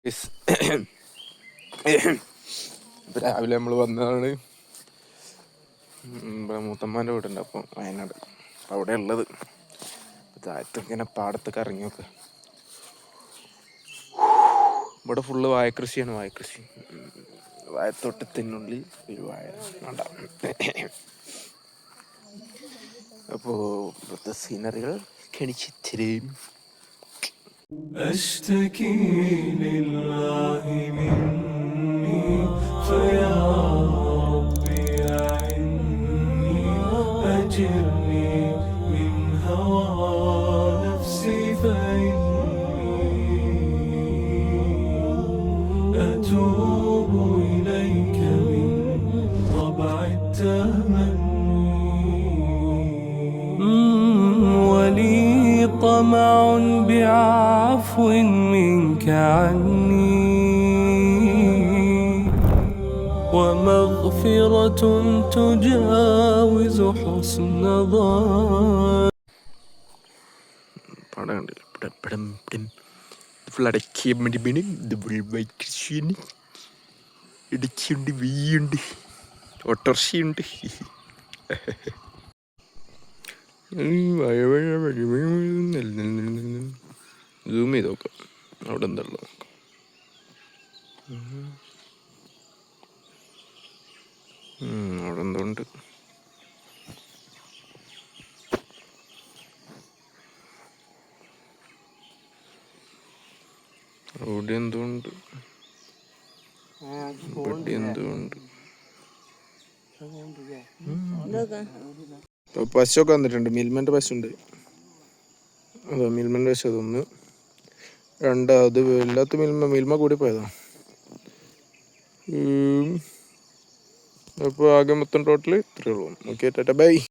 ഇപ്പം രാവിലെ നമ്മൾ വന്നതാണ് ഇവിടെ മൂത്തമ്മാൻ്റെ വീടുണ്ട്. അപ്പോൾ വയനാട് അപ്പം അവിടെ ഉള്ളത് താഴത്തൊക്കെ ഇങ്ങനെ പാടത്തൊക്കെ ഇറങ്ങി നോക്കുക. ഇവിടെ ഫുള്ള് വാഴക്കൃഷിയാണ്. വാഴക്കൃഷി വാഴത്തോട്ടത്തിനുള്ളിൽ ഒരു വാഴ വേണ്ട. അപ്പോൾ ഇവിടുത്തെ സീനറികൾ കണിച്ചിത്തരും. أشتكي لله مني فيا ربي أعني أجرني من هوى نفسي فإني أتوب إليك من طبع التمني ولي طمع بعفو منك عني ومغفرة تجاوز حسن ظن. പടം കണ്ടില്ല. ഫുൾ അടക്കിയ മടിമണി ഇത് കൃഷിയുണ്ട്, ഇടിച്ചുണ്ട്, വീയുണ്ട്, ഓട്ടർഷയുണ്ട്. സൂം ചെയ്ത് നോക്കാം അവിടെ എന്താ ഉള്ളത്. അവിടെ എന്തോ ഉണ്ട്. അവിടെ എന്തോ ഉണ്ട്. ഇവിടെ എന്തോ ഉണ്ട്. പശുവൊക്കെ വന്നിട്ടുണ്ട്. മിൽമൻ്റെ പശുണ്ട്. അതാ മിൽമൻ്റെ പശു. അതൊന്ന് അത് എല്ലാത്ത മിൽമ കൂടി പോയതാ. അപ്പോൾ ആകെ മൊത്തം ടോട്ടൽ ഇത്രയേ ഉള്ളൂ. Okay, Tata by.